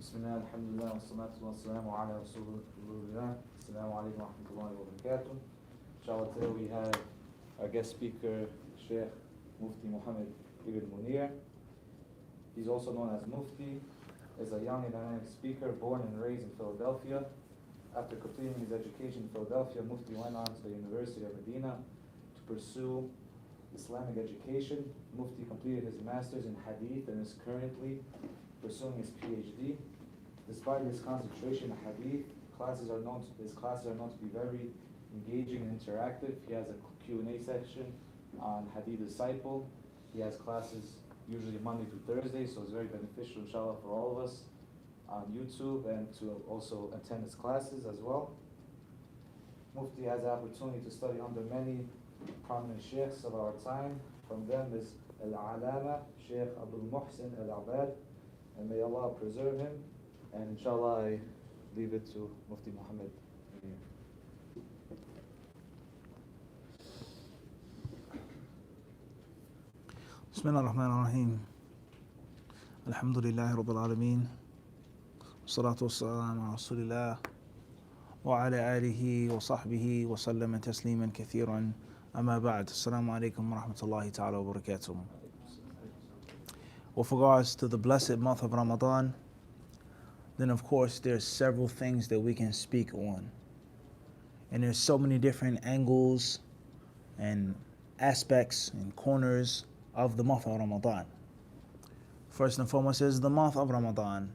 Bismillah, alhamdulillah, wa salatu wa salamu ala rasulullah. Assalamu alaikum wa rahmatullahi wa barakatuh. Inshallah, today we have our guest speaker, Sheikh Mufti Muhammad Ibn Munir. He's also known as Mufti, is a young and dynamic speaker born and raised in Philadelphia. After completing his education in Philadelphia, Mufti went on to the University of Medina to pursue Islamic education. Mufti completed his master's in Hadith and is currently pursuing his PhD. Despite his concentration in Hadith, his classes are known to be very engaging and interactive. He has a Q&A section on HadithDisciple. He has classes usually Monday through Thursday, so it's very beneficial, inshallah, for all of us on YouTube and to also attend his classes as well. Mufti has the opportunity to study under many prominent sheikhs of our time. From them is Al-Alama, Sheikh Abdul Muhsin Al-Abad, and may Allah preserve him. And inshallah, I leave it to Mufti Muhammad. Bismillah ar-Rahman ar-Rahim. Alhamdulillahi Rabbil Alameen. Salatu wassalam ala Rasulillah wa ala alihi wa sahbihi wa sallama tasliman kathiran. Amma ba'd. Assalamu alaikum wa rahmatullahi ta'ala wa barakatuh. With regards to the blessed month of Ramadan, then of course there's several things that we can speak on. And there's so many different angles and aspects and corners of the month of Ramadan. First and foremost is the month of Ramadan,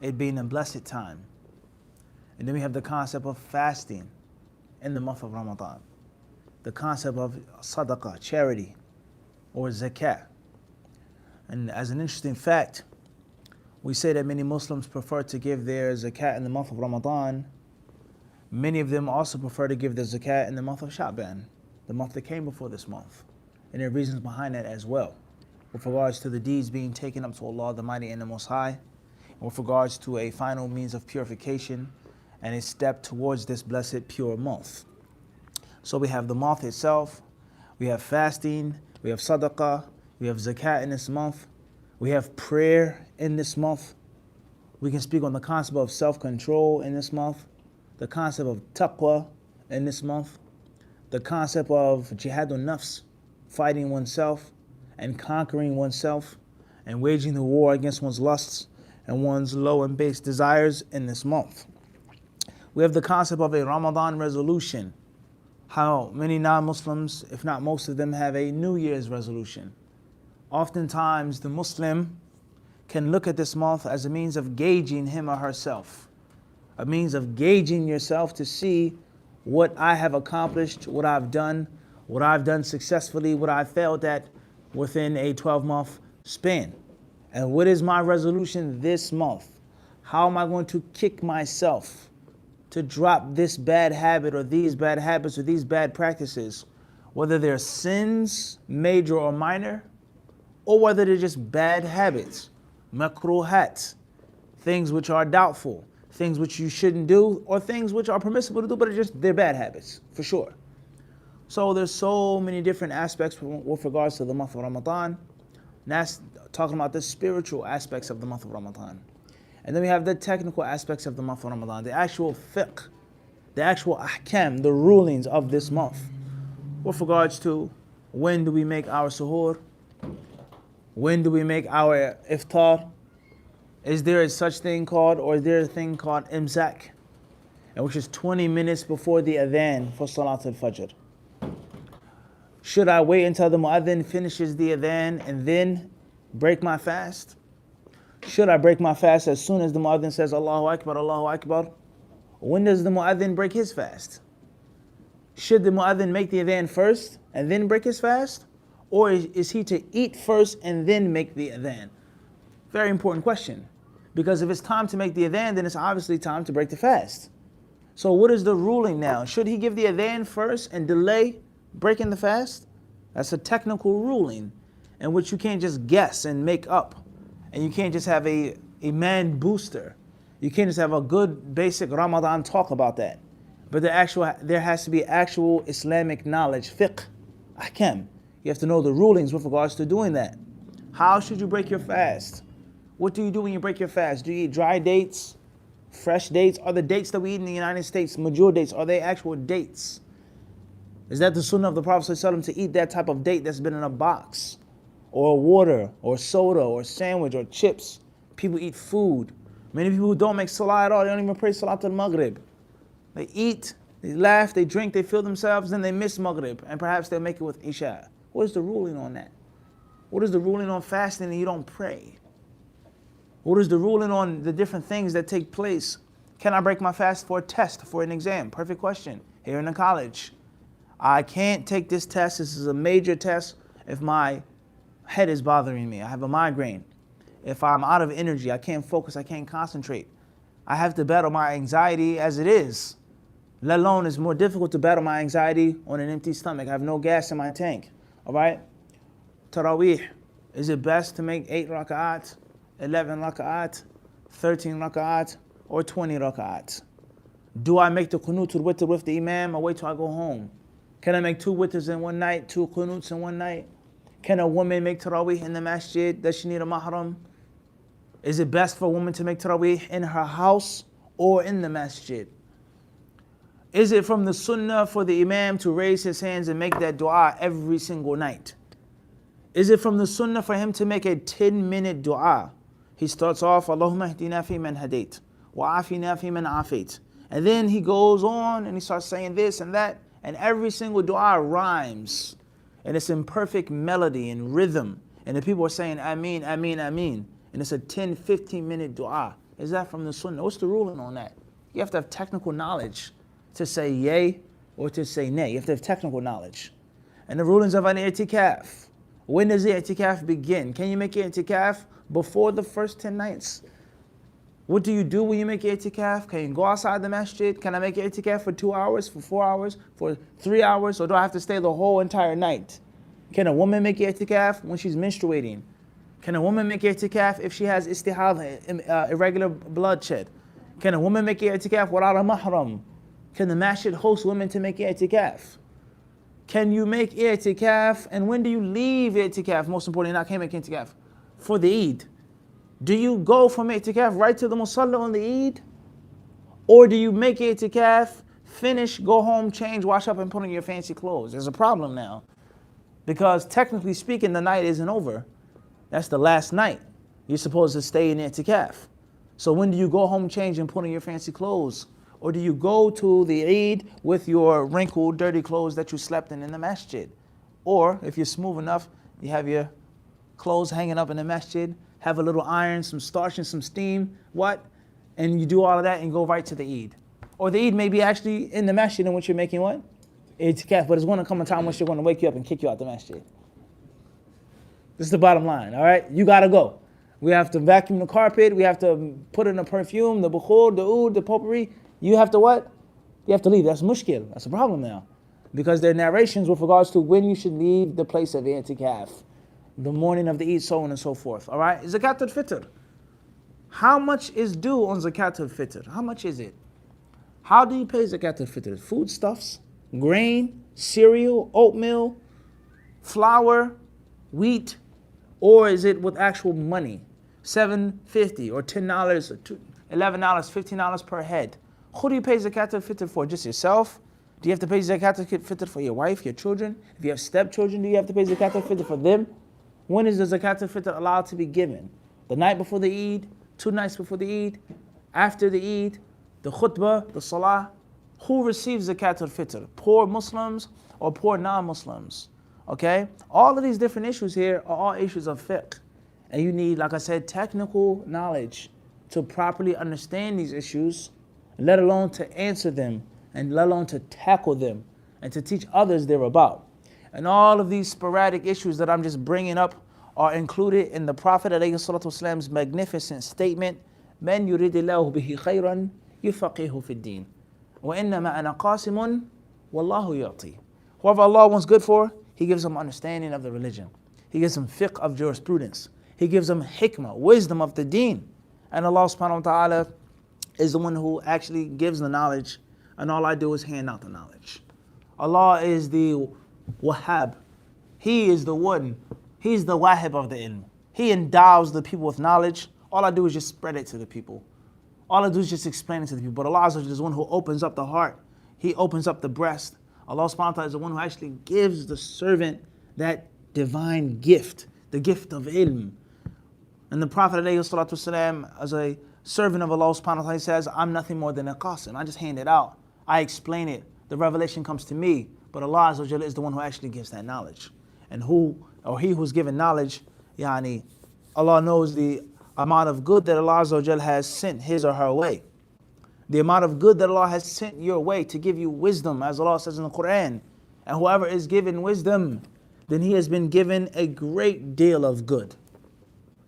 it being a blessed time. And then we have the concept of fasting in the month of Ramadan. The concept of sadaqah, charity, or zakat. And as an interesting fact, we say that many Muslims prefer to give their zakat in the month of Ramadan. Many of them also prefer to give their zakat in the month of Sha'ban, the month that came before this month. And there are reasons behind that as well, with regards to the deeds being taken up to Allah, the Mighty and the Most High, and with regards to a final means of purification and a step towards this blessed pure month. So we have the month itself, we have fasting, we have sadaqah, we have zakat in this month, we have prayer in this month. We can speak on the concept of self-control in this month, the concept of taqwa in this month, the concept of jihadun nafs, fighting oneself and conquering oneself and waging the war against one's lusts and one's low and base desires in this month. We have the concept of a Ramadan resolution, how many non-Muslims, if not most of them, have a New Year's resolution. Oftentimes, the Muslim can look at this month as a means of gauging him or herself, a means of gauging yourself to see what I have accomplished, what I've done successfully, what I failed at within a 12-month span. And what is my resolution this month? How am I going to kick myself to drop this bad habit or these bad habits or these bad practices, whether they're sins, major or minor, or whether they're just bad habits, makruhat, things which are doubtful, things which you shouldn't do, or things which are permissible to do, but they're bad habits, for sure. So there's so many different aspects with regards to the month of Ramadan. And that's talking about the spiritual aspects of the month of Ramadan. And then we have the technical aspects of the month of Ramadan, the actual fiqh, the actual ahkam, the rulings of this month. With regards to when do we make our suhoor? When do we make our iftar? Is there a such thing called, or is there a thing called imsak? And which is 20 minutes before the adhan for Salat al-Fajr. Should I wait until the mu'adhin finishes the adhan and then break my fast? Should I break my fast as soon as the mu'adhin says Allahu Akbar, Allahu Akbar? When does the mu'adhin break his fast? Should the mu'adhin make the adhan first and then break his fast? Or is he to eat first and then make the adhan? Very important question. Because if it's time to make the adhan, then it's obviously time to break the fast. So what is the ruling now? Should he give the adhan first and delay breaking the fast? That's a technical ruling in which you can't just guess and make up. And you can't just have a man booster. You can't just have a good basic Ramadan talk about that. But there has to be actual Islamic knowledge, fiqh, ahkam. You have to know the rulings with regards to doing that. How should you break your fast? What do you do when you break your fast? Do you eat dry dates, fresh dates? Are the dates that we eat in the United States, mature dates, are they actual dates? Is that the sunnah of the Prophet ﷺ to eat that type of date that's been in a box? Or water, or soda, or sandwich, or chips? People eat food. Many people who don't make salah at all, they don't even pray salat al-maghrib. They eat, they laugh, they drink, they fill themselves, then they miss maghrib, and perhaps they'll make it with isha. What is the ruling on that? What is the ruling on fasting and you don't pray? What is the ruling on the different things that take place? Can I break my fast for a test, for an exam? Perfect question. Here in the college, I can't take this test. This is a major test if my head is bothering me. I have a migraine. If I'm out of energy, I can't focus, I can't concentrate. I have to battle my anxiety as it is. Let alone it's more difficult to battle my anxiety on an empty stomach. I have no gas in my tank. All right? Taraweeh. Is it best to make 8 raka'at, 11 raka'at, 13 raka'at, or 20 raka'at? Do I make the qunutul witr with the imam or wait till I go home? Can I make 2 witrs in one night, 2 qunuts in one night? Can a woman make tarawih in the masjid? Does she need a mahram? Is it best for a woman to make tarawih in her house or in the masjid? Is it from the sunnah for the imam to raise his hands and make that dua every single night? Is it from the sunnah for him to make a 10-minute dua? He starts off, Allahumma hdina fi man hadait, wa afina fi man afait. And then he goes on and he starts saying this and that, and every single dua rhymes. And it's in perfect melody and rhythm. And the people are saying, Ameen, Ameen, Ameen. And it's a 10, 15-minute dua. Is that from the sunnah? What's the ruling on that? You have to have technical knowledge to say yay or to say nay. You have to have technical knowledge. And the rulings of an i'tikaf. When does the i'tikaf begin? Can you make your i'tikaf before the first 10 nights? What do you do when you make your i'tikaf? Can you go outside the masjid? Can I make your i'tikaf for 2 hours, for 4 hours, for 3 hours? Or do I have to stay the whole entire night? Can a woman make your i'tikaf when she's menstruating? Can a woman make your i'tikaf if she has istihad, irregular bloodshed? Can a woman make your i'tikaf without a mahram? Can the masjid host women to make your i'tikaf? Can you make i'tikaf? And when do you leave i'tikaf? Most importantly, I can't make i'tikaf for the Eid. Do you go from i'tikaf right to the musalla on the Eid? Or do you make i'tikaf, finish, go home, change, wash up, and put on your fancy clothes? There's a problem now. Because technically speaking, the night isn't over. That's the last night. You're supposed to stay in i'tikaf. So when do you go home, change, and put on your fancy clothes? Or do you go to the Eid with your wrinkled, dirty clothes that you slept in the masjid? Or if you're smooth enough, you have your clothes hanging up in the masjid, have a little iron, some starch and some steam, and you do all of that and go right to the Eid. Or the Eid may be actually in the masjid in which you're making what? I'tikaf, but it's going to come a time when she's going to wake you up and kick you out the masjid. This is the bottom line, all right? You got to go. We have to vacuum the carpet, we have to put in the perfume, the bukhur, the oud, the potpourri. You have to what? You have to leave. That's mushkil. That's a problem now. Because there are narrations with regards to when you should leave the place of i'tikaf. The morning of the Eid, so on and so forth. All right? Zakat al-Fitr. How much is due on Zakat al-Fitr? How much is it? How do you pay Zakat al-Fitr? Foodstuffs, grain, cereal, oatmeal, flour, wheat, or is it with actual money? $7.50 or $10 or $11, $15 per head. Who do you pay Zakat al-Fitr for? Just yourself? Do you have to pay Zakat al-Fitr for your wife, your children? If you have stepchildren, do you have to pay Zakat al-Fitr for them? When is the Zakat al-Fitr allowed to be given? The night before the Eid? 2 nights before the Eid? After the Eid? The khutbah? The salah? Who receives Zakat al-Fitr? Poor Muslims or poor non-Muslims? Okay? All of these different issues here are all issues of fiqh. And you need, like I said, technical knowledge to properly understand these issues, let alone to answer them, and let alone to tackle them, and to teach others thereabout. And all of these sporadic issues that I'm just bringing up are included in the Prophet ﷺ's magnificent statement, مَنْ يُرِدِ اللَّهُ بِهِ خَيْرًا يُفَقِهُ فِي الدِّينِ وَإِنَّمَا أَنَا قَاسِمٌ وَاللَّهُ يُعْطِي. Whoever Allah wants good for, He gives them understanding of the religion. He gives them fiqh of jurisprudence. He gives them hikmah, wisdom of the deen. And Allah subhanahu wa ta'ala is the one who actually gives the knowledge, and all I do is hand out the knowledge. Allah is the Wahhab. He is the one. He's the Wahhab of the ilm. He endows the people with knowledge. all I do is just spread it to the people. All I do is just explain it to the people. But Allah Azza wa Jalla is the one who opens up the heart. He opens up the breast. Allah subhanahu wa ta'ala is the one who actually gives the servant that divine gift, the gift of ilm. And the Prophet ﷺ, as a servant of Allah subhanahu wa ta'ala, says, I'm nothing more than a qasim. I just hand it out. I explain it. The revelation comes to me. But Allah Azza wa Jalla is the one who actually gives that knowledge. And he who's given knowledge, yani, Allah knows the amount of good that Allah Azza wa Jalla has sent his or her way. The amount of good that Allah has sent your way to give you wisdom, as Allah says in the Quran. And whoever is given wisdom, then he has been given a great deal of good.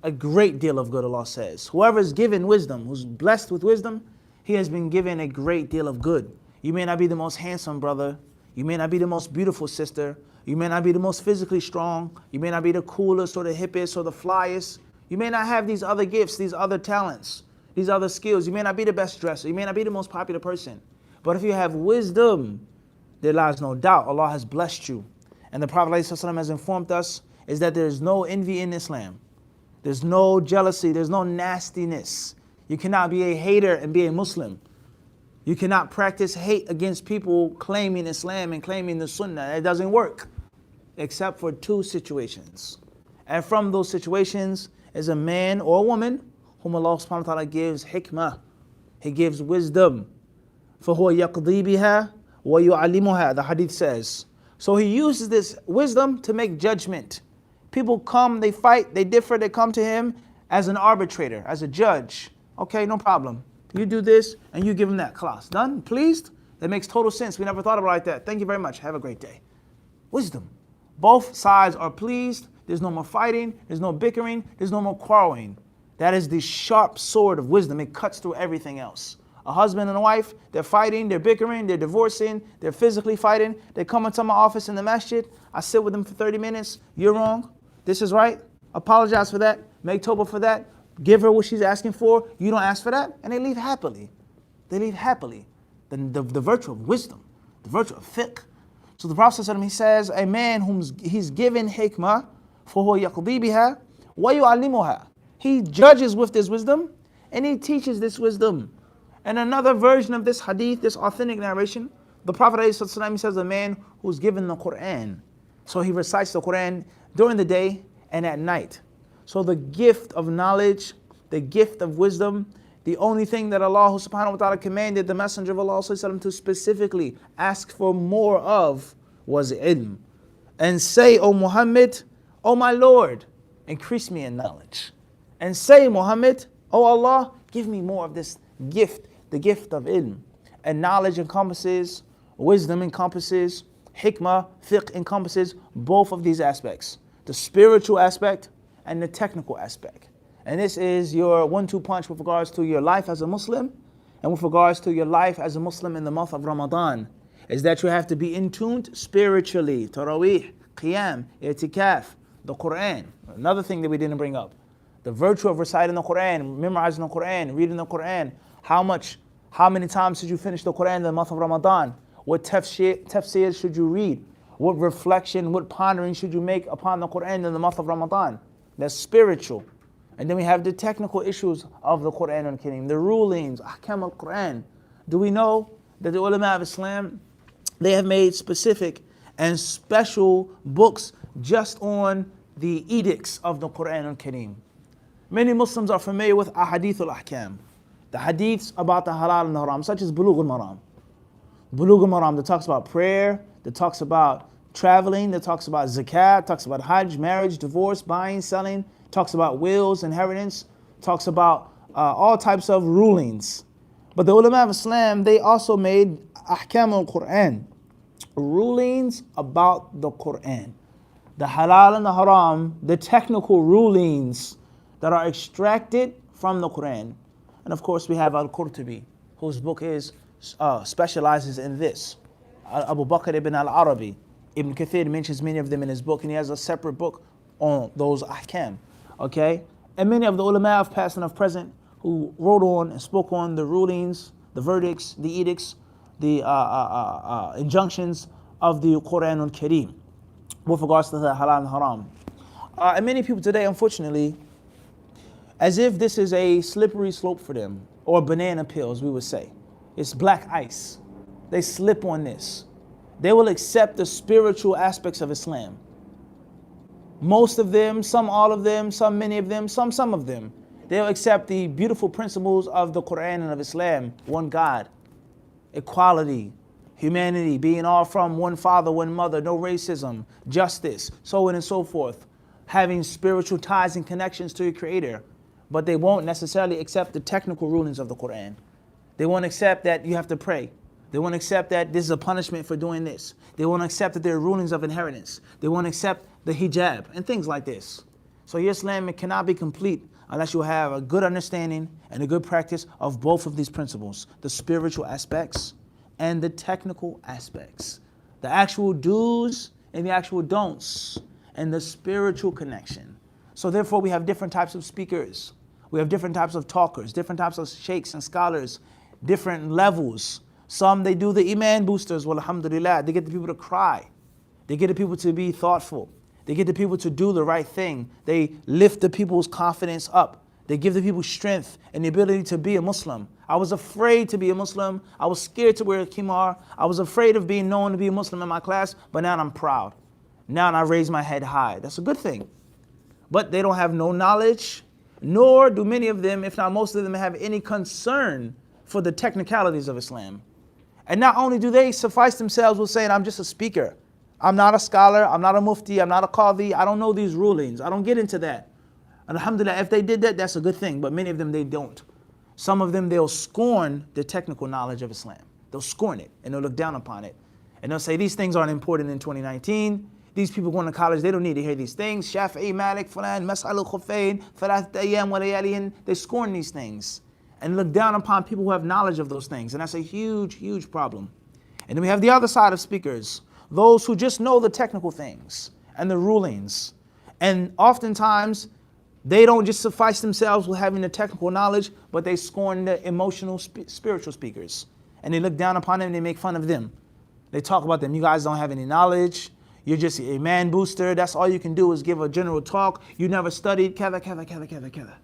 A great deal of good, Allah says. Whoever is given wisdom, who's blessed with wisdom, he has been given a great deal of good. You may not be the most handsome brother. You may not be the most beautiful sister. You may not be the most physically strong. You may not be the coolest or the hippest or the flyest. You may not have these other gifts, these other talents, these other skills. You may not be the best dresser. You may not be the most popular person. But if you have wisdom, there lies no doubt Allah has blessed you. And the Prophet ﷺ has informed us is that there is no envy in Islam. There's no jealousy. There's no nastiness. You cannot be a hater and be a Muslim. You cannot practice hate against people claiming Islam and claiming the Sunnah. It doesn't work, except for two situations. And from those situations is a man or a woman whom Allah subhanahu wa ta'ala gives hikmah. He gives wisdom. فَهُوَ يَقْضِي بِهَا وَيُعَلِّمُهَا, the hadith says. So he uses this wisdom to make judgment. People come, they fight, they differ, they come to him as an arbitrator, as a judge. Okay, no problem. You do this and you give him that class. Done? Pleased? That makes total sense. We never thought about it like that. Thank you very much. Have a great day. Wisdom. Both sides are pleased. There's no more fighting. There's no bickering. There's no more quarreling. That is the sharp sword of wisdom. It cuts through everything else. A husband and a wife, they're fighting, they're bickering, they're divorcing, they're physically fighting. They come into my office in the masjid. I sit with them for 30 minutes. You're wrong. This is right. Apologize for that. Make tawbah for that. Give her what she's asking for. You don't ask for that. And they leave happily. They leave happily. The virtue of wisdom, the virtue of fiqh. So the Prophet ﷺ, he says, a man whom he's given hikmah, فَهُوَ يَقْضِي بِهَا وَيُعَلِّمُهَا. He judges with this wisdom and he teaches this wisdom. And another version of this hadith, this authentic narration, the Prophet ﷺ, he says, a man who's given the Quran. So he recites the Quran during the day and at night. So the gift of knowledge, the gift of wisdom, the only thing that Allah subhanahu wa ta'ala commanded the Messenger of Allah to specifically ask for more of was ilm. And say, O Muhammad, O my Lord, increase me in knowledge. And say, Muhammad, O Allah, give me more of this gift, the gift of ilm. And knowledge encompasses, wisdom encompasses, hikmah, fiqh encompasses both of these aspects. The spiritual aspect and the technical aspect. And this is your 1-2 punch with regards to your life as a Muslim and with regards to your life as a Muslim in the month of Ramadan, is that you have to be in tuned spiritually. Taraweeh, qiyam, i'tikaf, the Quran. Another thing that we didn't bring up. The virtue of reciting the Quran, memorizing the Quran, reading the Quran. How many times should you finish the Quran in the month of Ramadan? What tafsir should you read? What reflection, what pondering should you make upon the Quran in the month of Ramadan? That's spiritual. And then we have the technical issues of the Quran al-Kareem, the rulings, ahkam al-Quran. Do we know that the ulama of Islam, they have made specific and special books just on the edicts of the Quran al-Kareem? Many Muslims are familiar with ahadith al-ahkam, the hadiths about the halal and the haram, such as Bulugh al-Maram. Bulugh al-Maram that talks about prayer, that talks about traveling, that talks about zakat, talks about hajj, marriage, divorce, buying, selling, talks about wills, inheritance, talks about all types of rulings. But the ulama of Islam, they also made ahkam al-Quran, rulings about the Quran. The halal and the haram, the technical rulings that are extracted from the Quran. And of course we have Al-Qurtubi, whose book specializes in this. Abu Bakr ibn al-Arabi, Ibn Kathir mentions many of them in his book, and he has a separate book on those ahkam. Okay? And many of the ulama of past and of present who wrote on and spoke on the rulings, the verdicts, the edicts, the injunctions of the Quran al-Kareem with regards to the halal and haram. And many people today, unfortunately, as if this is a slippery slope for them, or banana peels, we would say. It's black ice. They slip on this. They will accept the spiritual aspects of Islam. Most of them, some all of them, some many of them, some of them. They'll accept the beautiful principles of the Quran and of Islam. One God, equality, humanity, being all from one father, one mother, no racism, justice, so on and so forth. Having spiritual ties and connections to your Creator. But they won't necessarily accept the technical rulings of the Quran. They won't accept that you have to pray. They won't accept that this is a punishment for doing this. They won't accept that there are rulings of inheritance. They won't accept the hijab and things like this. So your Islam cannot be complete unless you have a good understanding and a good practice of both of these principles, the spiritual aspects and the technical aspects, the actual do's and the actual don'ts, and the spiritual connection. So therefore we have different types of speakers. We have different types of talkers, different types of sheikhs and scholars, different levels. Some, they do the iman boosters, well, alhamdulillah. They get the people to cry. They get the people to be thoughtful. They get the people to do the right thing. They lift the people's confidence up. They give the people strength and the ability to be a Muslim. I was afraid to be a Muslim. I was scared to wear a khimar. I was afraid of being known to be a Muslim in my class, but now I'm proud. Now I raise my head high. That's a good thing. But they don't have no knowledge, nor do many of them, if not most of them, have any concern for the technicalities of Islam. And not only do they suffice themselves with saying, I'm just a speaker. I'm not a scholar. I'm not a mufti. I'm not a qadi. I don't know these rulings. I don't get into that. And alhamdulillah, if they did that, that's a good thing. But many of them, they don't. Some of them, they'll scorn the technical knowledge of Islam. They'll scorn it and they'll look down upon it. And they'll say, these things aren't important in 2019. These people going to college, they don't need to hear these things. Shafi'i, Malik, Fulan, Mas'al al-Khuffayn, Thalathat Ayyam wa Layalihin. They scorn these things and look down upon people who have knowledge of those things. And that's a huge, huge problem. And then we have the other side of speakers, those who just know the technical things and the rulings. And oftentimes, they don't just suffice themselves with having the technical knowledge, but they scorn the emotional, spiritual speakers. And they look down upon them and they make fun of them. They talk about them. You guys don't have any knowledge. You're just a man booster. That's all you can do is give a general talk. You never studied, kada.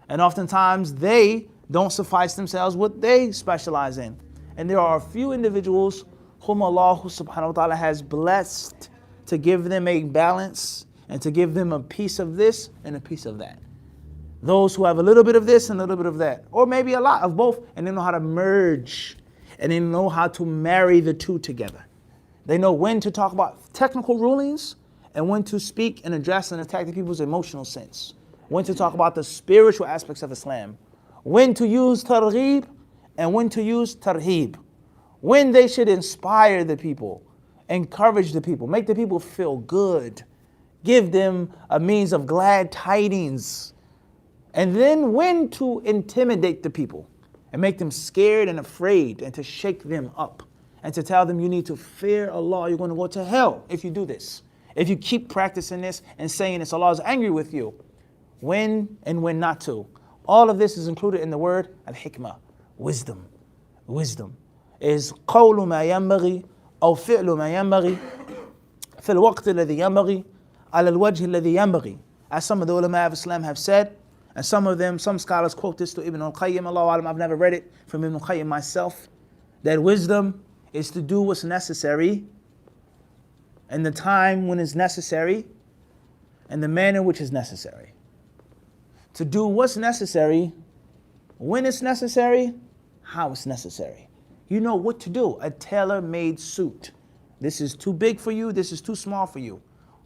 And oftentimes, they don't suffice themselves what they specialize in. And there are a few individuals whom Allah subhanahu wa ta'ala has blessed to give them a balance and to give them a piece of this and a piece of that. Those who have a little bit of this and a little bit of that, or maybe a lot of both, and they know how to merge and they know how to marry the two together. They know when to talk about technical rulings and when to speak and address and attack the people's emotional sense. When to talk about the spiritual aspects of Islam. When to use targheeb and when to use tarheeb. When they should inspire the people, encourage the people, make the people feel good, give them a means of glad tidings. And then when to intimidate the people and make them scared and afraid and to shake them up and to tell them you need to fear Allah, you're going to go to hell if you do this. If you keep practicing this and saying this, Allah is angry with you. When and when not to. All of this is included in the word al-hikmah, wisdom. Wisdom is قول ما ينبغي أو فعل ما ينبغي في الوقت الذي ينبغي على الوجه الذي ينبغي. As some of the ulama of Islam have said, and some scholars quote this to Ibn al-Qayyim, Allahu Alam, I've never read it from Ibn al-Qayyim myself, that wisdom is to do what's necessary and the time when it's necessary and the manner which is necessary. To do what's necessary, when it's necessary, how it's necessary. You know what to do, a tailor-made suit. This is too big for you, this is too small for you.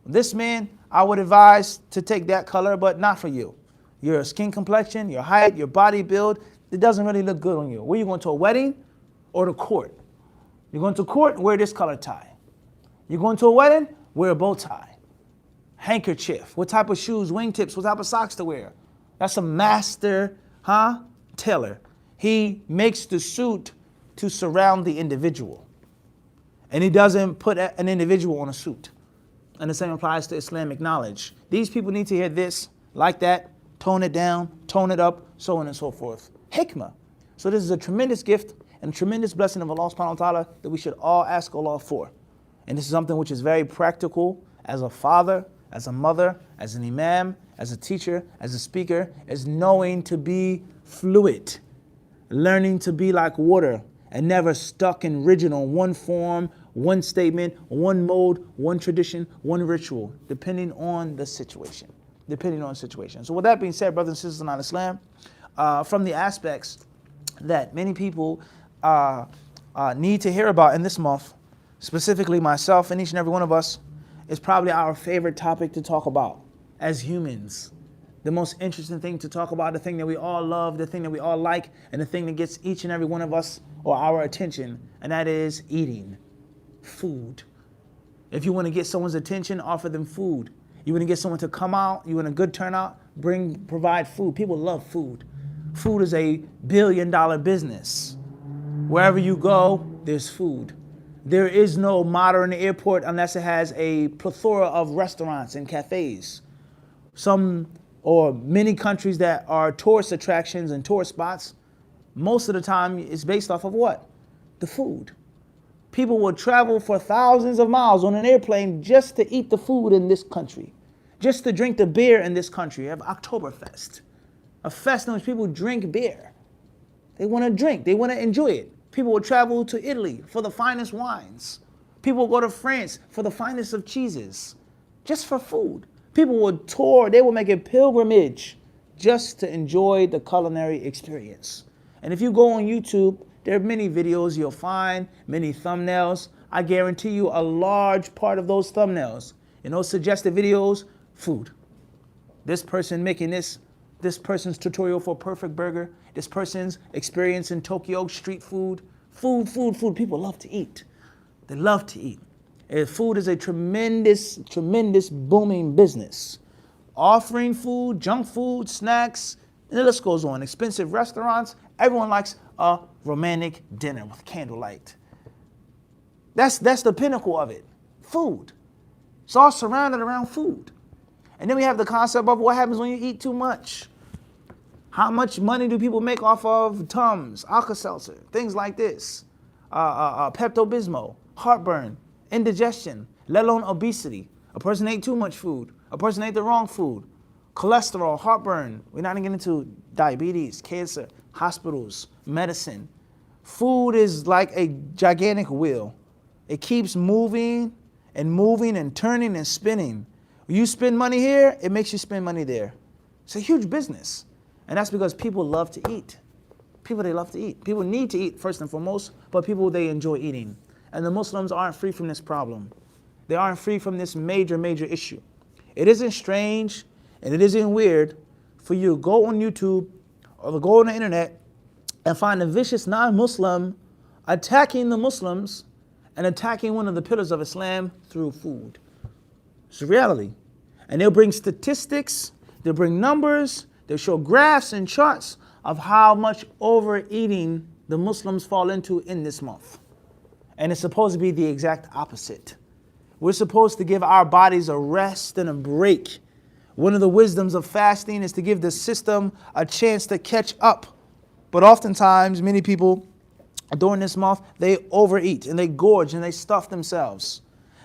This man, I would advise to take that color, but not for you. Your skin complexion, your height, your body build, it doesn't really look good on you. Where you going to, a wedding or to court? You're going to court, wear this color tie. You're going to a wedding, wear a bow tie. Handkerchief, what type of shoes, wingtips, what type of socks to wear. That's a master, tailor. He makes the suit to surround the individual. And he doesn't put an individual on a suit. And the same applies to Islamic knowledge. These people need to hear this, like that, tone it down, tone it up, so on and so forth. Hikmah. So this is a tremendous gift and a tremendous blessing of Allah subhanahu wa ta'ala that we should all ask Allah for. And this is something which is very practical as a father, as a mother, as an imam, as a teacher, as a speaker, is knowing to be fluid, learning to be like water and never stuck and rigid on one form, one statement, one mode, one tradition, one ritual, depending on the situation. So with that being said, brothers and sisters in Islam, from the aspects that many people need to hear about in this month, specifically myself and each and every one of us, is probably our favorite topic to talk about as humans. The most interesting thing to talk about, the thing that we all love, the thing that we all like, and the thing that gets each and every one of us or our attention, and that is eating. Food. If you want to get someone's attention, offer them food. You want to get someone to come out, you want a good turnout, provide food. People love food. Food is a billion-dollar business. Wherever you go, there's food. There is no modern airport unless it has a plethora of restaurants and cafes. Some or many countries that are tourist attractions and tourist spots, most of the time it's based off of what? The food. People will travel for thousands of miles on an airplane just to eat the food in this country, just to drink the beer in this country. You have Oktoberfest, a fest in which people drink beer. They want to drink, they want to enjoy it. People will travel to Italy for the finest wines. People will go to France for the finest of cheeses, just for food. People will tour, they will make a pilgrimage just to enjoy the culinary experience. And if you go on YouTube, there are many videos you'll find, many thumbnails. I guarantee you a large part of those thumbnails, in those suggested videos, food. This person making this person's tutorial for a perfect burger, this person's experience in Tokyo street food. Food. People love to eat. They love to eat. And food is a tremendous booming business. Offering food, junk food, snacks, and the list goes on. Expensive restaurants. Everyone likes a romantic dinner with candlelight. That's the pinnacle of it. Food. It's all surrounded around food. And then we have the concept of what happens when you eat too much. How much money do people make off of Tums, Alka-Seltzer, things like this? Pepto-Bismol, heartburn, indigestion, let alone obesity. A person ate too much food. A person ate the wrong food. Cholesterol, heartburn. We're not even getting into diabetes, cancer, hospitals, medicine. Food is like a gigantic wheel. It keeps moving and turning and spinning. When you spend money here, it makes you spend money there. It's a huge business. And that's because people love to eat. They love to eat. People need to eat first and foremost, but people, they enjoy eating. And the Muslims aren't free from this problem. They aren't free from this major issue. It isn't strange and it isn't weird for you to go on YouTube or to go on the internet and find a vicious non-Muslim attacking the Muslims and attacking one of the pillars of Islam through food. It's a reality. And they'll bring statistics, they'll bring numbers, they'll show graphs and charts of how much overeating the Muslims fall into in this month. And it's supposed to be the exact opposite. We're supposed to give our bodies a rest and a break. One of the wisdoms of fasting is to give the system a chance to catch up. But oftentimes, many people during this month, they overeat and they gorge and they stuff themselves.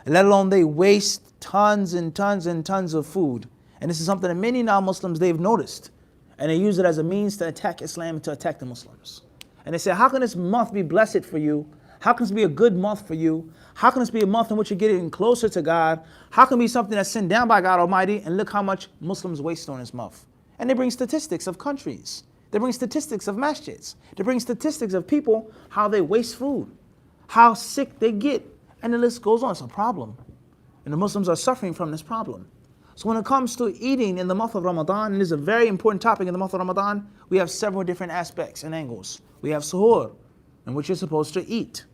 Let alone they waste tons and tons and tons of food. And this is something that many non-Muslims, they've noticed. And they use it as a means to attack Islam and to attack the Muslims. And they say, how can this month be blessed for you? How can this be a good month for you? How can this be a month in which you're getting closer to God? How can it be something that's sent down by God Almighty? And look how much Muslims waste on this month. And they bring statistics of countries. They bring statistics of masjids. They bring statistics of people, how they waste food, how sick they get. And the list goes on. It's a problem. And the Muslims are suffering from this problem. So when it comes to eating in the month of Ramadan, and it's a very important topic in the month of Ramadan, we have several different aspects and angles. We have suhoor, in which you're supposed to eat.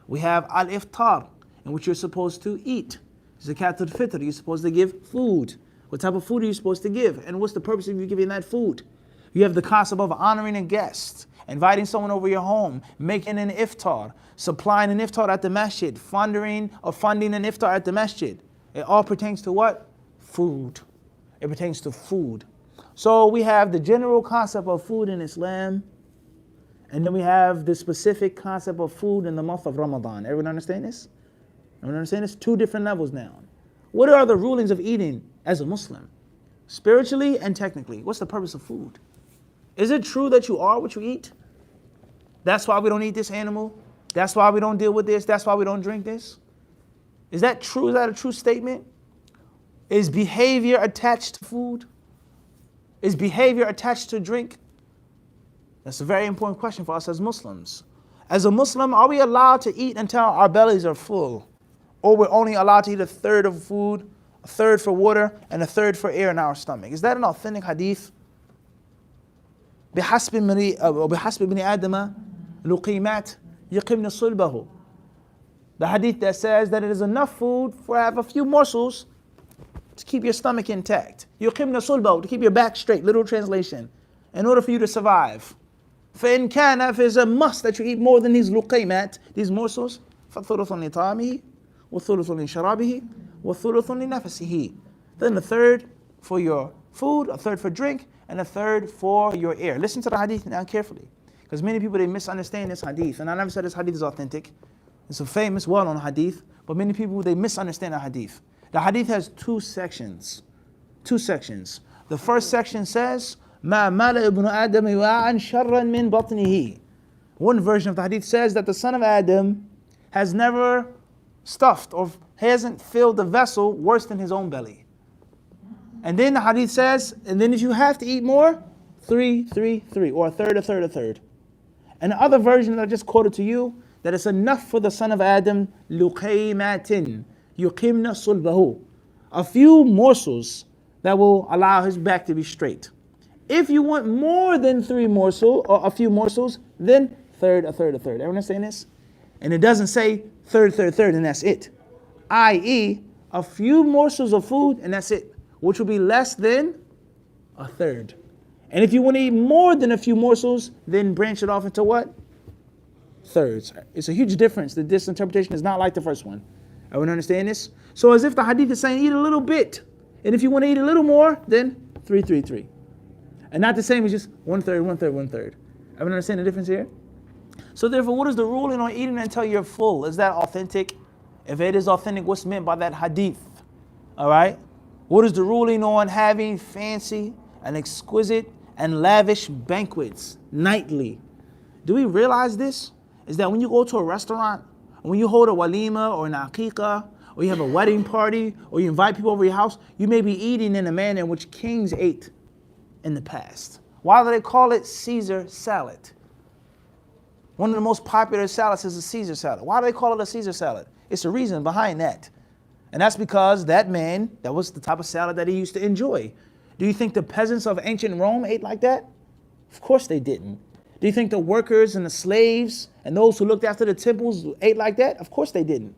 We have al-iftar, in which you're supposed to eat. Zakatul fitr, you're supposed to give food. What type of food are you supposed to give? And what's the purpose of you giving that food? You have the concept of honoring a guest, inviting someone over your home, making an iftar, supplying an iftar at the masjid, funding an iftar at the masjid. It all pertains to what? Food. It pertains to food. So we have the general concept of food in Islam, and then we have the specific concept of food in the month of Ramadan. Everyone understand this? Everyone understand this? Two different levels now. What are the rulings of eating as a Muslim? Spiritually and technically, what's the purpose of food? Is it true that you are what you eat? That's why we don't eat this animal? That's why we don't deal with this? That's why we don't drink this? Is that true? Is that a true statement? Is behavior attached to food? Is behavior attached to drink? That's a very important question for us as Muslims. As a Muslim, are we allowed to eat until our bellies are full? Or we're only allowed to eat a third of food, a third for water, and a third for air in our stomach? Is that an authentic hadith? بحسب بني آدم لقيمات يقمن صلبه. The hadith that says that it is enough food for have a few morsels to keep your stomach intact. يقمن صلبه, to keep your back straight, literal translation, in order for you to survive. فإن كان, if it's a must that you eat more than these luqaymat, these morsels, فالثلث لطعامه والثلث لشرابه والثلث لنفسه. Then a third for your food, a third for drink, and a third for your air. Listen to the hadith now carefully, because many people, they misunderstand this hadith. And I never said this hadith is authentic. It's a famous, well-known hadith, but many people, they misunderstand the hadith. The hadith has two sections. The first section says, مَا مَلَ ابْنُ آدَمَ وَاعًا شَرًّا مِنْ بَطْنِهِ. One version of the hadith says that the son of Adam has never stuffed or hasn't filled the vessel worse than his own belly. And then the hadith says, and then if you have to eat more, 3, or a third. And the other version that I just quoted to you, that it's enough for the son of Adam, لُقَيْمَاتٍ يُقِمْنَ صُلْبَهُ, a few morsels that will allow his back to be straight. If you want more than 3 morsels, or a few morsels, then a third. Everyone understand this? And it doesn't say third, and that's it. I.e., a few morsels of food, and that's it, which will be less than a third. And if you want to eat more than a few morsels, then branch it off into what? Thirds. It's a huge difference. This interpretation is not like the first one. Everyone understand this? So as if the hadith is saying, eat a little bit. And if you want to eat a little more, then 3. And not the same as just one third. Everyone understand the difference here? So therefore, what is the ruling on eating until you're full? Is that authentic? If it is authentic, what's meant by that hadith? All right? What is the ruling on having fancy and exquisite and lavish banquets nightly? Do we realize this? Is that when you go to a restaurant, when you hold a walima or an aqiqah, or you have a wedding party, or you invite people over your house, you may be eating in a manner in which kings ate in the past. Why do they call it Caesar salad? One of the most popular salads is a Caesar salad. Why do they call it a Caesar salad? It's a reason behind that. And that's because that man, that was the type of salad that he used to enjoy. Do you think the peasants of ancient Rome ate like that? Of course they didn't. Do you think the workers and the slaves and those who looked after the temples ate like that? Of course they didn't.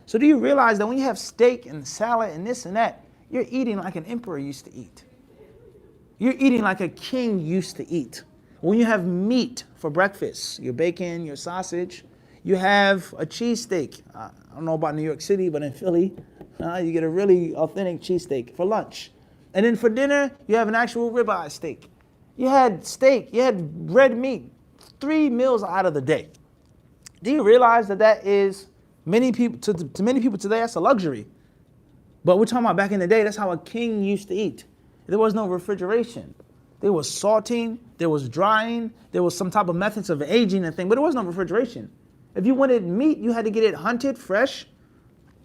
So do you realize that when you have steak and salad and this and that, you're eating like an emperor used to eat. You're eating like a king used to eat. When you have meat for breakfast, your bacon, your sausage, you have a cheesesteak. I don't know about New York City, but in Philly, you get a really authentic cheesesteak for lunch. And then for dinner, you have an actual ribeye steak. You had steak, you had red meat, 3 meals out of the day. Do you realize that is many people, to many people today, that's a luxury. But we're talking about back in the day, that's how a king used to eat. There was no refrigeration. There was salting, there was drying, there was some type of methods of aging and thing, but there was no refrigeration. If you wanted meat, you had to get it hunted, fresh,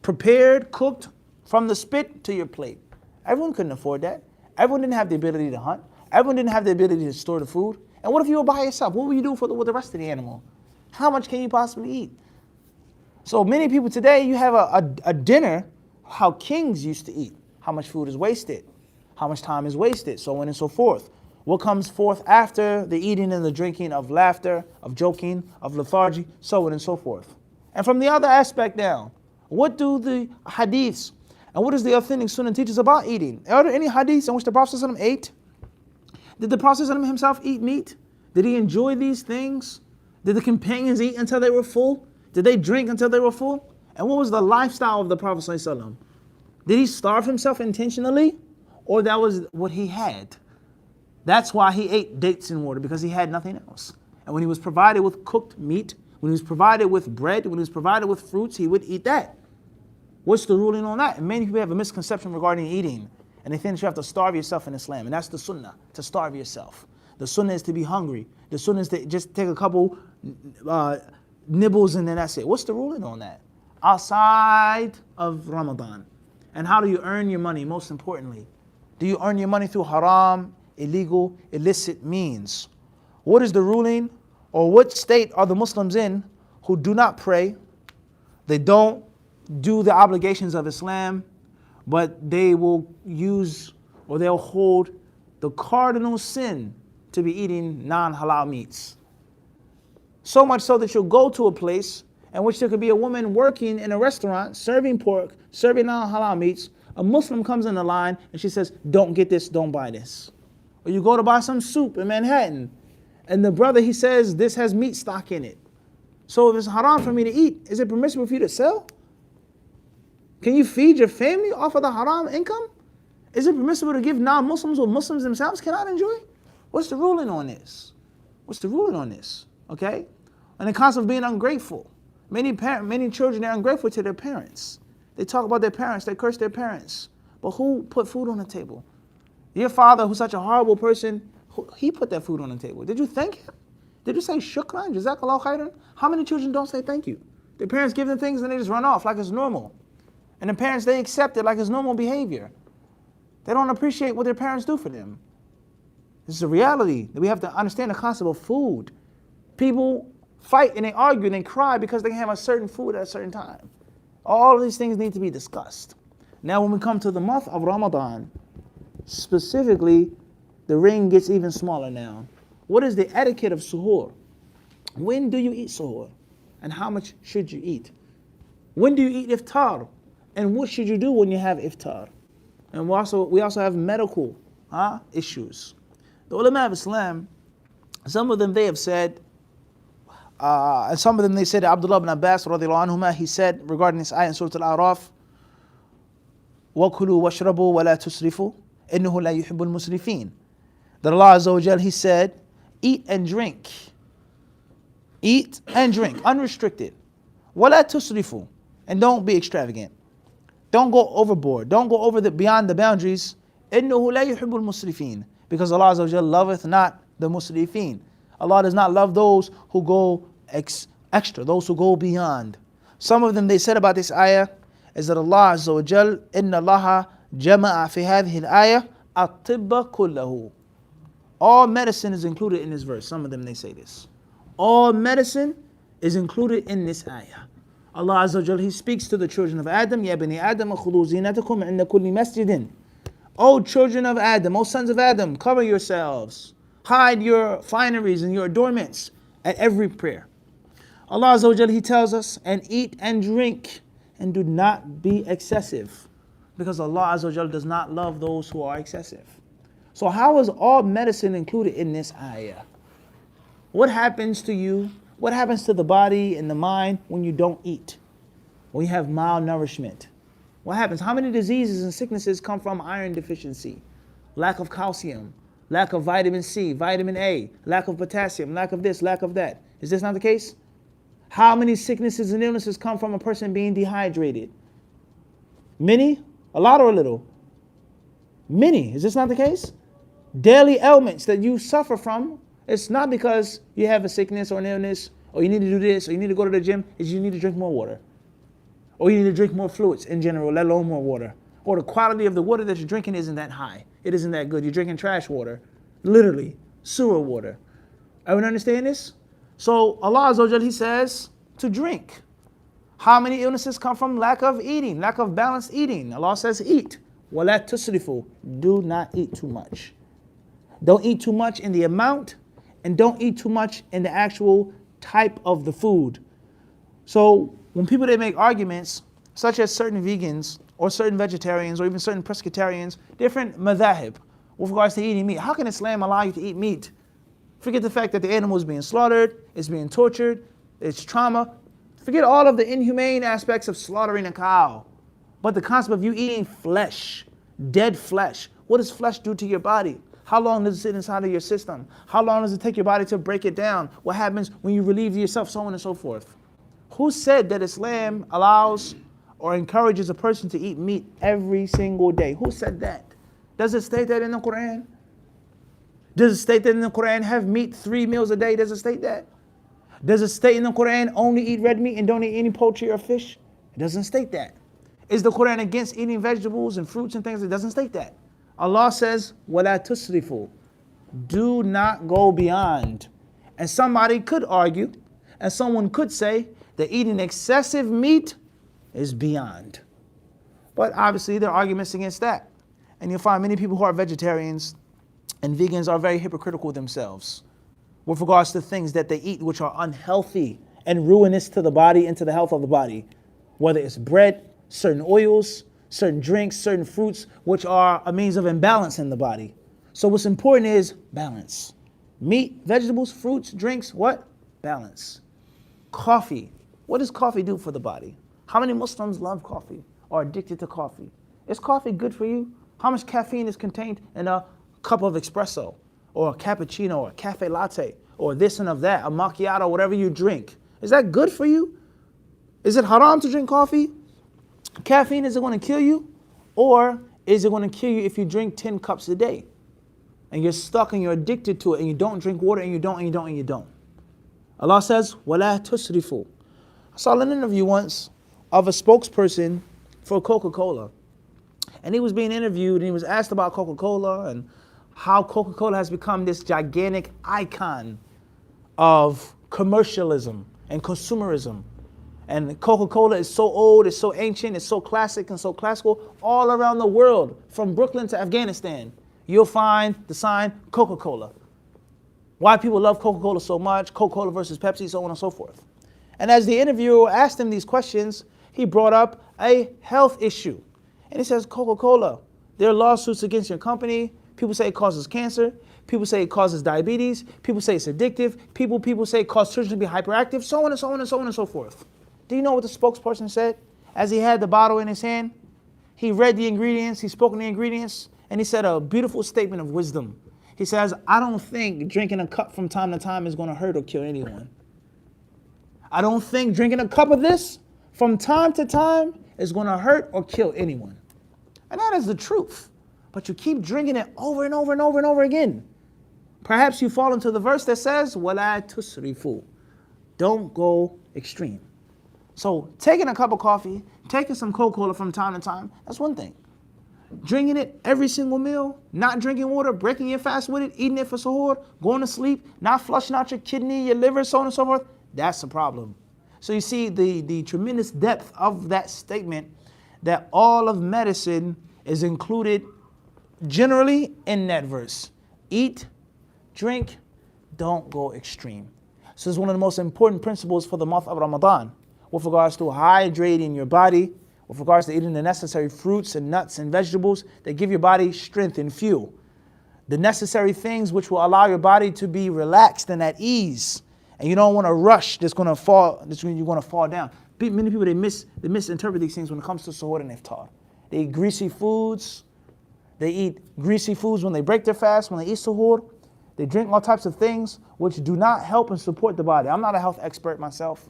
prepared, cooked from the spit to your plate. Everyone couldn't afford that. Everyone didn't have the ability to hunt. Everyone didn't have the ability to store the food. And what if you were by yourself? What would you do with the rest of the animal? How much can you possibly eat? So many people today, you have a dinner, how kings used to eat. How much food is wasted? How much time is wasted? So on and so forth. What comes forth after the eating and the drinking of laughter, of joking, of lethargy, so on and so forth. And from the other aspect now, what do the hadiths and what does the authentic sunnah teach us about eating? Are there any hadiths in which the Prophet ﷺ ate? Did the Prophet ﷺ himself eat meat? Did he enjoy these things? Did the companions eat until they were full? Did they drink until they were full? And what was the lifestyle of the Prophet ﷺ? Did he starve himself intentionally? Or that was what he had? That's why he ate dates and water, because he had nothing else. And when he was provided with cooked meat, when he was provided with bread, when he was provided with fruits, he would eat that. What's the ruling on that? And many people have a misconception regarding eating. And they think you have to starve yourself in Islam. And that's the sunnah, to starve yourself. The sunnah is to be hungry. The sunnah is to just take a couple nibbles and then that's it. What's the ruling on that? Outside of Ramadan. And how do you earn your money, most importantly? Do you earn your money through haram, illegal, illicit means? What is the ruling, or what state are the Muslims in who do not pray? They don't do the obligations of Islam, but they will use, or they'll hold the cardinal sin to be eating non-halal meats. So much so that you'll go to a place in which there could be a woman working in a restaurant, serving pork, serving non-halal meats. A Muslim comes in the line and she says, don't get this, don't buy this. Or you go to buy some soup in Manhattan, and the brother, he says, this has meat stock in it. So if it's haram for me to eat, is it permissible for you to sell? Can you feed your family off of the haram income? Is it permissible to give non-Muslims what Muslims themselves cannot enjoy? What's the ruling on this? What's the ruling on this? Okay? And the concept of being ungrateful. Many children are ungrateful to their parents. They talk about their parents, they curse their parents. But who put food on the table? Your father, who's such a horrible person, he put that food on the table. Did you thank him? Did you say shukran, jazakallah khairan? How many children don't say thank you? Their parents give them things and they just run off like it's normal. And the parents, they accept it like it's normal behavior. They don't appreciate what their parents do for them. This is a reality that we have to understand the concept of food. People fight and they argue and they cry because they can have a certain food at a certain time. All of these things need to be discussed. Now when we come to the month of Ramadan, specifically, the ring gets even smaller now. What is the etiquette of suhoor? When do you eat suhoor? And how much should you eat? When do you eat iftar? And what should you do when you have iftar? And we also have medical issues. The ulama of Islam, some of them they have said, and some of them they said, Abdullah ibn Abbas radiallahu anhuma, he said regarding this ayah in Surah Al-A'raf, وَكُلُوا وَاشْرَبُوا وَلَا تُسْرِفُوا إِنَّهُ لَا يُحِبُّ الْمُسْرِفِينَ. That Allah Azza wa Jal, He said, eat and drink. Eat and drink, unrestricted. وَلَا تُسْرِفُوا. And don't be extravagant. Don't go overboard. Don't go beyond the boundaries. إِنَّهُ لَا يُحِبُّ الْمُسْرِفِينَ. Because Allah Azza wa Jal loveth not the musrifeen. Allah does not love those who go extra, those who go beyond. Some of them they said about this ayah is that Allah Azza wa Jal, إِنَّ اللَّهَ جَمَعَ فِي هَذِهِ الْآيَةِ الطِّبَّ كُلَّهُ. All medicine is included in this verse. Some of them they say this. All medicine is included in this ayah. Allah Azza wa Jal, He speaks to the children of Adam, يَا بَنِي آدَمَ خُذُوا زِينَتَكُمْ عِنْدَ كُلِّ مَسْجِدٍ. O children of Adam, O sons of Adam, cover yourselves. Hide your fineries and your adornments at every prayer. Allah Azza wa Jal, He tells us, and eat and drink, and do not be excessive. Because Allah Azza wa Jal does not love those who are excessive. So how is all medicine included in this ayah? What happens to you? What happens to the body and the mind when you don't eat? When you have malnourishment? What happens? How many diseases and sicknesses come from iron deficiency? Lack of calcium, lack of vitamin C, vitamin A, lack of potassium, lack of this, lack of that. Is this not the case? How many sicknesses and illnesses come from a person being dehydrated? Many? A lot or a little? Many. Is this not the case? Daily ailments that you suffer from, it's not because you have a sickness or an illness, or you need to do this, or you need to go to the gym, it's you need to drink more water. Or you need to drink more fluids in general, let alone more water. Or the quality of the water that you're drinking isn't that high. It isn't that good. You're drinking trash water. Literally, sewer water. Everyone understand this? So Allah Azza wa Jal, He says to drink. How many illnesses come from lack of eating, lack of balanced eating? Allah says eat. وَلَا تُسْرِفُوا. Do not eat too much. Don't eat too much in the amount, and don't eat too much in the actual type of the food. So when people they make arguments, such as certain vegans or certain vegetarians or even certain pescatarians, different madhahib with regards to eating meat. How can Islam allow you to eat meat? Forget the fact that the animal is being slaughtered, it's being tortured, it's trauma. Forget all of the inhumane aspects of slaughtering a cow. But the concept of you eating flesh, dead flesh. What does flesh do to your body? How long does it sit inside of your system? How long does it take your body to break it down? What happens when you relieve yourself, so on and so forth? Who said that Islam allows or encourages a person to eat meat every single day? Who said that? Does it state that in the Quran? Does it state that in the Quran, have meat 3 meals a day? Does it state that? Does it state in the Quran, only eat red meat and don't eat any poultry or fish? It doesn't state that. Is the Quran against eating vegetables and fruits and things? It doesn't state that. Allah says, وَلَا تُسْرِفُوا. Do not go beyond. And somebody could argue, and someone could say that eating excessive meat is beyond. But obviously there are arguments against that. And you'll find many people who are vegetarians and vegans are very hypocritical themselves with regards to things that they eat which are unhealthy and ruinous to the body and to the health of the body. Whether it's bread, certain oils, certain drinks, certain fruits, which are a means of imbalance in the body. So what's important is balance. Meat, vegetables, fruits, drinks, what? Balance. Coffee. What does coffee do for the body? How many Muslims love coffee or are addicted to coffee? Is coffee good for you? How much caffeine is contained in a cup of espresso or a cappuccino or a cafe latte or this and of that, a macchiato, whatever you drink? Is that good for you? Is it haram to drink coffee? Caffeine, is it going to kill you? Or is it going to kill you if you drink 10 cups a day? And you're stuck and you're addicted to it and you don't drink water and you don't. Allah says, وَلَا تُسْرِفُوا. I saw an interview once of a spokesperson for Coca-Cola. And he was being interviewed and he was asked about Coca-Cola and how Coca-Cola has become this gigantic icon of commercialism and consumerism. And Coca-Cola is so old, it's so ancient, it's so classic and so classical. All around the world, from Brooklyn to Afghanistan, you'll find the sign Coca-Cola. Why people love Coca-Cola so much, Coca-Cola versus Pepsi, so on and so forth. And as the interviewer asked him these questions, he brought up a health issue. And he says, Coca-Cola, there are lawsuits against your company. People say it causes cancer. People say it causes diabetes. People say it's addictive. People say it causes children to be hyperactive, so on and so on and so on and so forth. Do you know what the spokesperson said? As he had the bottle in his hand, he read the ingredients, he spoke on the ingredients, and he said a beautiful statement of wisdom. He says, I don't think drinking a cup from time to time is going to hurt or kill anyone. I don't think drinking a cup of this from time to time is going to hurt or kill anyone. And that is the truth. But you keep drinking it over and over and over and over again. Perhaps you fall into the verse that says, وَلَا تُسْرِفُوا. Don't go extreme. So taking a cup of coffee, taking some Coca-Cola from time to time, that's one thing. Drinking it every single meal, not drinking water, breaking your fast with it, eating it for suhoor, going to sleep, not flushing out your kidney, your liver, so on and so forth, that's a problem. So you see the tremendous depth of that statement that all of medicine is included generally in that verse. Eat, drink, don't go extreme. So it's one of the most important principles for the month of Ramadan with regards to hydrating your body, with regards to eating the necessary fruits and nuts and vegetables that give your body strength and fuel. The necessary things which will allow your body to be relaxed and at ease. And you don't want to rush you're going to fall down. Many people, they misinterpret these things when it comes to suhoor and iftar. They eat greasy foods. They eat greasy foods when they break their fast, when they eat suhoor. They drink all types of things which do not help and support the body. I'm not a health expert myself.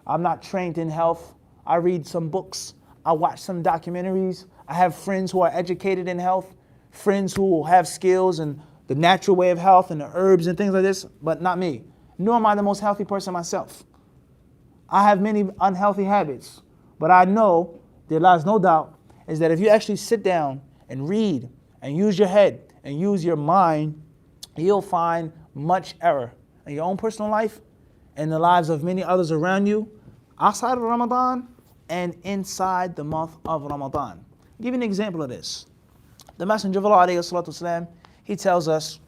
I'm not trained in health. I read some books. I watch some documentaries. I have friends who are educated in health, friends who have skills in the natural way of health and the herbs and things like this, but not me. Nor am I the most healthy person myself. I have many unhealthy habits, but I know, there lies no doubt, is that if you actually sit down and read and use your head and use your mind, you'll find much error in your own personal life and the lives of many others around you outside of Ramadan and inside the month of Ramadan. I'll give you an example of this. The Messenger of Allah, ﷺ, he tells us,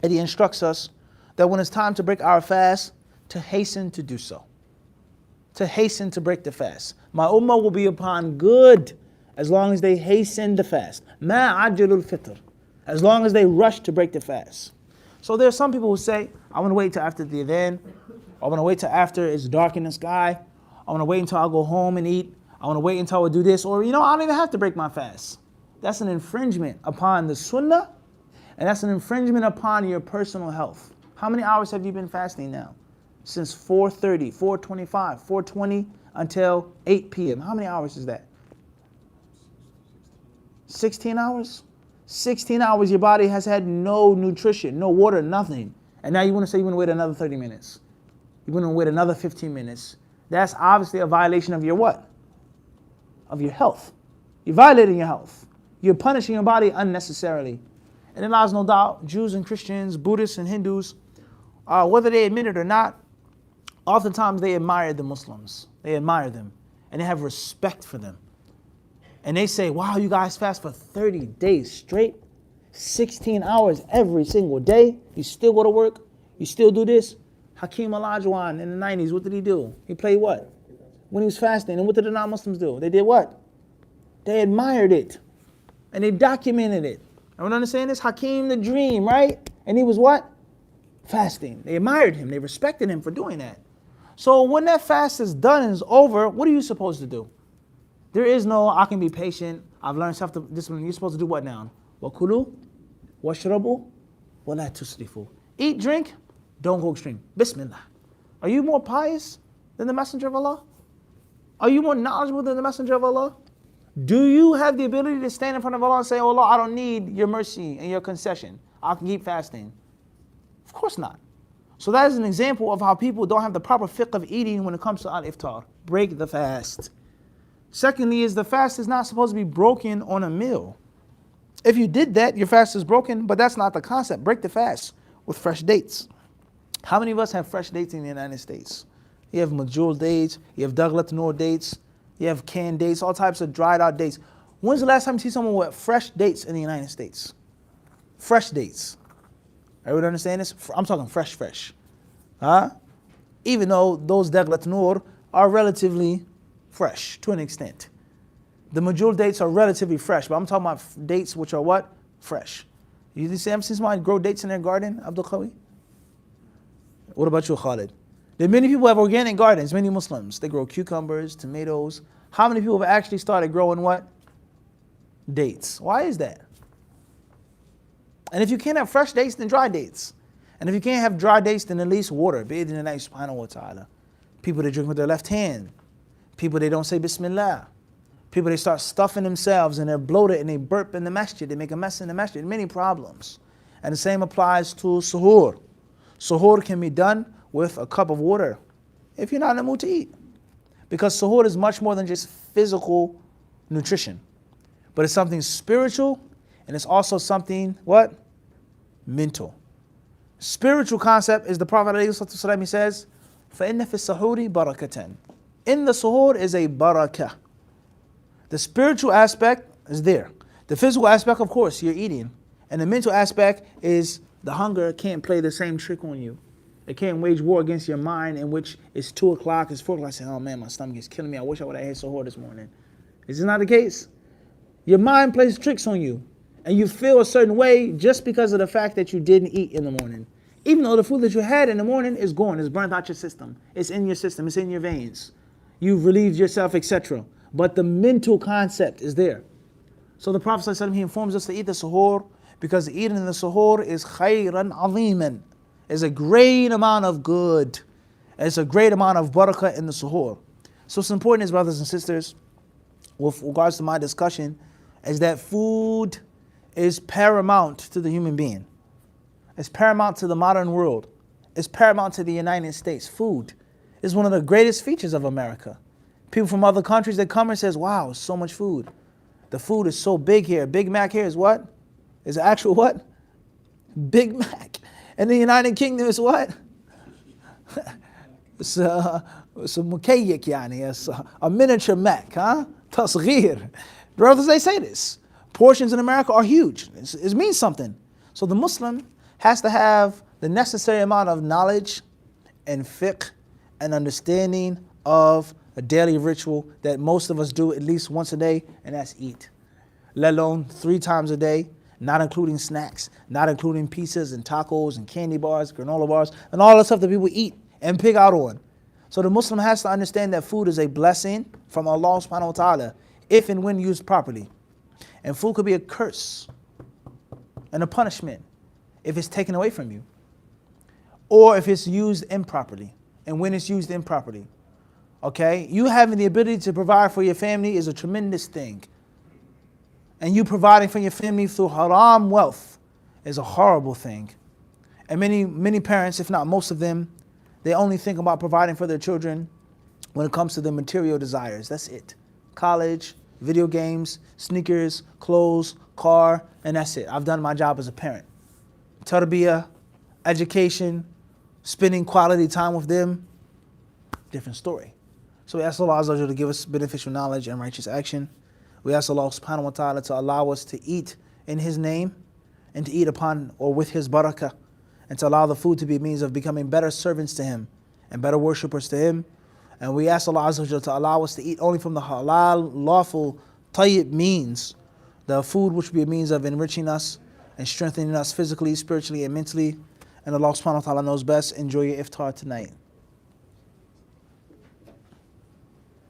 and he instructs us that when it's time to break our fast, to hasten to do so. To hasten to break the fast. My ummah will be upon good as long as they hasten the fast. Ma ajjalul fitr. As long as they rush to break the fast. So there are some people who say, I want to wait till after the adhan. I want to wait till after it's dark in the sky. I want to wait until I go home and eat. I want to wait until I do this. Or, I don't even have to break my fast. That's an infringement upon the sunnah. And that's an infringement upon your personal health. How many hours have you been fasting now? Since 4:30, 4:25, 4:20 until 8 p.m. How many hours is that? 16 hours? 16 hours your body has had no nutrition, no water, nothing. And now you want to say you want to wait another 30 minutes. You want to wait another 15 minutes. That's obviously a violation of your what? Of your health. You're violating your health. You're punishing your body unnecessarily. And it allows no doubt, Jews and Christians, Buddhists and Hindus, whether they admit it or not, oftentimes they admire the Muslims. They admire them. And they have respect for them. And they say, wow, you guys fast for 30 days straight, 16 hours every single day. You still go to work. You still do this. Hakeem Olajuwon in the 90s, what did he do? He played what? When he was fasting. And what did the non-Muslims do? They did what? They admired it. And they documented it. Everyone understand this? Hakeem the Dream, right? And he was what? Fasting. They admired him. They respected him for doing that. So when that fast is done and is over, what are you supposed to do? There is no, I can be patient. I've learned self-discipline. You're supposed to do what now? وَكُلُوا وَاشْرَبُوا وَلَا تُسْرِفُوا. Eat, drink, don't go extreme. Bismillah. Are you more pious than the Messenger of Allah? Are you more knowledgeable than the Messenger of Allah? Do you have the ability to stand in front of Allah and say, oh Allah, I don't need your mercy and your concession. I can keep fasting. Of course not. So that is an example of how people don't have the proper fiqh of eating when it comes to al-iftar. Break the fast. Secondly, is the fast is not supposed to be broken on a meal. If you did that, your fast is broken, but that's not the concept. Break the fast with fresh dates. How many of us have fresh dates in the United States? You have majul dates, you have Douglas Noor dates, you have canned dates, all types of dried out dates. When's the last time you see someone with fresh dates in the United States? Fresh dates. Everyone understand this? I'm talking fresh. Huh? Even though those Douglas Noor are relatively fresh to an extent. The majul dates are relatively fresh, but I'm talking about dates which are what? Fresh. You see, I've seen somebody grow dates in their garden, Abdul Qawi? What about you, Khalid? There are many people who have organic gardens, many Muslims. They grow cucumbers, tomatoes. How many people have actually started growing what? Dates. Why is that? And if you can't have fresh dates, then dry dates. And if you can't have dry dates, then at least water. Bi-idhnillahi subhanahu wa ta'ala. People that drink with their left hand. People, they don't say Bismillah. People, they start stuffing themselves and they're bloated and they burp in the masjid. They make a mess in the masjid. Many problems. And the same applies to suhoor. Suhoor can be done with a cup of water if you're not in the mood to eat. Because suhoor is much more than just physical nutrition. But it's something spiritual and it's also something, what? Mental. Spiritual concept is the Prophet ﷺ, he says, فَإِنَّ فِي السَّحُورِ بَرَكَةً. In the suhoor is a barakah. The spiritual aspect is there. The physical aspect, of course, you're eating. And the mental aspect is the hunger can't play the same trick on you. It can't wage war against your mind in which it's 2 o'clock, it's 4 o'clock. I say, oh man, my stomach is killing me. I wish I would have had suhoor this morning. Is this not the case? Your mind plays tricks on you. And you feel a certain way just because of the fact that you didn't eat in the morning. Even though the food that you had in the morning is gone, it's burnt out your system. It's in your system, it's in your veins. You've relieved yourself, etc. But the mental concept is there. So the Prophet ﷺ, he informs us to eat the suhoor because eating the suhoor is khayran aziman. It's a great amount of good. It's a great amount of barakah in the suhoor. So what's important is, brothers and sisters, with regards to my discussion, is that food is paramount to the human being. It's paramount to the modern world. It's paramount to the United States. Food is one of the greatest features of America. People from other countries that come and says, wow, so much food. The food is so big here. Big Mac here is what? Is actual what? Big Mac. And the United Kingdom is what? It's a mukayyik, yani. It's a miniature Mac, huh? Tasghir. Brothers, they say this. Portions in America are huge. It means something. So the Muslim has to have the necessary amount of knowledge and fiqh and understanding of a daily ritual that most of us do at least once a day, and that's eat. Let alone 3 times a day, not including snacks, not including pizzas and tacos and candy bars, granola bars, and all the stuff that people eat and pig out on. So the Muslim has to understand that food is a blessing from Allah subhanahu wa ta'ala if and when used properly. And food could be a curse and a punishment if it's taken away from you, or if it's used improperly, and when it's used improperly. Okay? You having the ability to provide for your family is a tremendous thing. and you providing for your family through haram wealth is a horrible thing. And many parents, if not most of them, they only think about providing for their children when it comes to their material desires. That's it. College, video games, sneakers, clothes, car, and that's it. I've done my job as a parent. Tarbiyah, education, spending quality time with them, different story. So we ask Allah Azza wa Jalla to give us beneficial knowledge and righteous action. We ask Allah subhanahu wa ta'ala to allow us to eat in His name and to eat upon or with His barakah, and to allow the food to be a means of becoming better servants to Him and better worshippers to Him. And we ask Allah Azza wa Jalla to allow us to eat only from the halal, lawful, tayyib means, the food which will be a means of enriching us and strengthening us physically, spiritually, and mentally. And Allah subhanahu wa ta'ala knows best. Enjoy your iftar tonight.